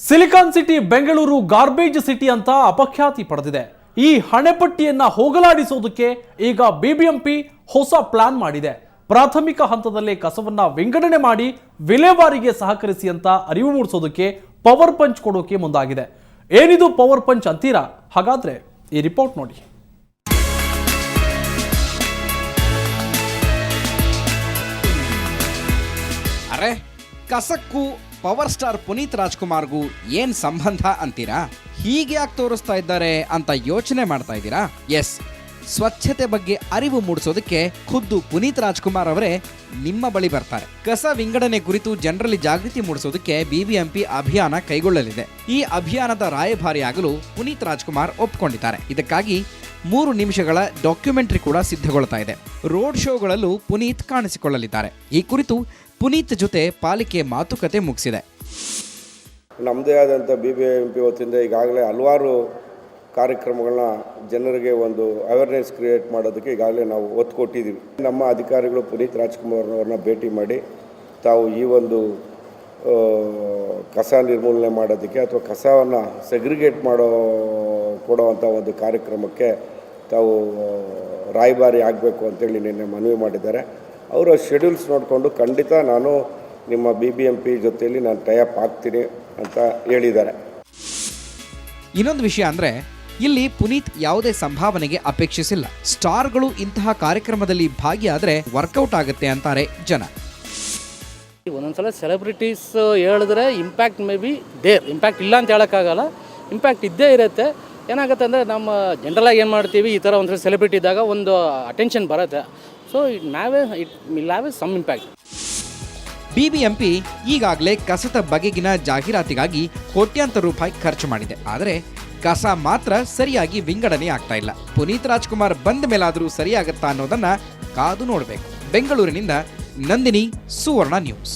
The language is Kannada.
Silicon city Bengaluru garbage city ಅಂತ ಅಪಖ್ಯಾತಿ ಪಡೆದಿದೆ. ಈ ಹಣೆಪಟ್ಟಿಯನ್ನ ಹೋಗಲಾಡಿಸೋದಕ್ಕೆ ಈಗ ಬಿಬಿಎಂಪಿ ಹೊಸ ಪ್ಲಾನ್ ಮಾಡಿದೆ. ಪ್ರಾಥಮಿಕ ಹಂತದಲ್ಲೇ ಕಸವನ್ನ ವಿಂಗಡಣೆ ಮಾಡಿ ವಿಲೇವಾರಿಗೆ ಸಹಕರಿಸಿ ಅಂತ ಅರಿವು ಮೂಡಿಸೋದಕ್ಕೆ ಪವರ್ ಪಂಚ್ ಕೊಡೋಕೆ ಮುಂದಾಗಿದೆ. ಏನಿದು ಪವರ್ ಪಂಚ್ ಅಂತೀರಾ? ಹಾಗಾದ್ರೆ ಈ ರಿಪೋರ್ಟ್ ನೋಡಿ. ಅರೆ, ಕಸಕ್ಕೂ ಪವರ್ ಸ್ಟಾರ್ ಪುನೀತ್ ರಾಜ್ಕುಮಾರ್ಗೂ ಏನ್ ಸಂಬಂಧ ಅಂತೀರಾ? ಹೀಗೆ ಯಾಕೆ ತೋರಿಸ್ತಾ ಇದ್ದಾರೆ ಅಂತ ಯೋಚನೆ ಮಾಡ್ತಾ ಇದ್ದೀರಾ? ಎಸ್, ಸ್ವಚ್ಛತೆ ಬಗ್ಗೆ ಅರಿವು ಮೂಡಿಸೋದಕ್ಕೆ ಖುದ್ದು ಪುನೀತ್ ರಾಜ್ಕುಮಾರ್ ಅವರೇ ನಿಮ್ಮ ಬಳಿ ಬರ್ತಾರೆ. ಕಸ ವಿಂಗಡಣೆ ಕುರಿತು ಜನರಲ್ಲಿ ಜಾಗೃತಿ ಮೂಡಿಸೋದಕ್ಕೆ ಬಿಬಿಎಂಪಿ ಅಭಿಯಾನ ಕೈಗೊಳ್ಳಲಿದೆ. ಈ ಅಭಿಯಾನದ ರಾಯಭಾರಿಯಾಗಲು ಪುನೀತ್ ರಾಜ್ಕುಮಾರ್ ಒಪ್ಪಿಕೊಂಡಿದ್ದಾರೆ. ಇದಕ್ಕಾಗಿ 3 ನಿಮಿಷಗಳ ಡಾಕ್ಯುಮೆಂಟರಿ ಕೂಡ ಸಿದ್ಧಗೊಳ್ತಾ ಇದೆ. ರೋಡ್ ಶೋಗಳಲ್ಲೂ ಪುನೀತ್ ಕಾಣಿಸಿಕೊಳ್ಳಲಿದ್ದಾರೆ. ಈ ಕುರಿತು ಪುನೀತ್ ಜೊತೆ ಪಾಲಿಕೆ ಮಾತುಕತೆ ಮುಗಿಸಿದೆ. ನಮ್ಮದೇ ಆದಂಥ ಬಿಬಿಎಂಪಿ ವತಿಯಿಂದ ಈಗಾಗಲೇ ಹಲವಾರು ಕಾರ್ಯಕ್ರಮಗಳನ್ನ ಜನರಿಗೆ ಒಂದು ಅವೇರ್ನೆಸ್ ಕ್ರಿಯೇಟ್ ಮಾಡೋದಕ್ಕೆ ಈಗಾಗಲೇ ನಾವು ಒತ್ತು ಕೊಟ್ಟಿದ್ದೀವಿ. ನಮ್ಮ ಅಧಿಕಾರಿಗಳು ಪುನೀತ್ ರಾಜ್ಕುಮಾರ್ನವ್ರನ್ನ ಭೇಟಿ ಮಾಡಿ ತಾವು ಈ ಒಂದು ಕಸ ನಿರ್ಮೂಲನೆ ಮಾಡೋದಕ್ಕೆ ಅಥವಾ ಕಸವನ್ನು ಸೆಗ್ರಿಗೇಟ್ ಕೊಡುವಂಥ ಒಂದು ಕಾರ್ಯಕ್ರಮಕ್ಕೆ ತಾವು ರಾಯಭಾರಿ ಆಗಬೇಕು ಅಂತೇಳಿ ನಿನ್ನೆ ಮನವಿ ಮಾಡಿದ್ದಾರೆ. ಅವರ ಶೆಡ್ಯೂಲ್ಸ್ ನೋಡಿಕೊಂಡು ಖಂಡಿತ ನಾನು ನಿಮ್ಮ ಬಿಬಿಎಂಪಿ ಜೊತೆಯಲ್ಲಿ ನಾನು ಟೈಅಪ್ ಆಗ್ತೀನಿ ಅಂತ ಹೇಳಿದ್ದಾರೆ. ಇನ್ನೊಂದು ವಿಷಯ ಅಂದರೆ, ಇಲ್ಲಿ ಪುನೀತ್ ಯಾವುದೇ ಸಂಭಾವನೆಗೆ ಅಪೇಕ್ಷಿಸಿಲ್ಲ. ಸ್ಟಾರ್ಗಳು ಇಂತಹ ಕಾರ್ಯಕ್ರಮದಲ್ಲಿ ಭಾಗಿಯಾದರೆ ವರ್ಕೌಟ್ ಆಗುತ್ತೆ ಅಂತಾರೆ ಜನ. ಒಂದೊಂದ್ಸಲ ಸೆಲೆಬ್ರಿಟೀಸ್ ಹೇಳಿದ್ರೆ impact may be there, impact ಇಲ್ಲ ಅಂತ ಹೇಳೋಕ್ಕಾಗಲ್ಲ, ಇಂಪ್ಯಾಕ್ಟ್ ಇದ್ದೇ ಇರುತ್ತೆ. ಏನಾಗುತ್ತೆ ಅಂದರೆ ನಮ್ಮ ಜನರಲಾಗಿ ಏನು ಮಾಡ್ತೀವಿ, ಈ ಥರ ಒಂದ್ಸಲ ಸೆಲೆಬ್ರಿಟಿ ಇದ್ದಾಗ ಒಂದು ಅಟೆನ್ಷನ್ ಬರುತ್ತೆ. So it will have some impact. BBMP ಈಗಾಗಲೇ ಕಸದ ಬಗೆಗಿನ ಜಾಹೀರಾತಿಗಾಗಿ ಕೋಟ್ಯಾಂತರ ರೂಪಾಯಿ ಖರ್ಚು ಮಾಡಿದೆ. ಆದರೆ ಕಸ ಮಾತ್ರ ಸರಿಯಾಗಿ ವಿಂಗಡಣೆ ಆಗ್ತಾ ಇಲ್ಲ. ಪುನೀತ್ ರಾಜ್ಕುಮಾರ್ ಬಂದ ಮೇಲಾದರೂ ಸರಿಯಾಗತ್ತಾ ಅನ್ನೋದನ್ನ ಕಾದು ನೋಡಬೇಕು. ಬೆಂಗಳೂರಿನಿಂದ ನಂದಿನಿ, ಸುವರ್ಣ ನ್ಯೂಸ್.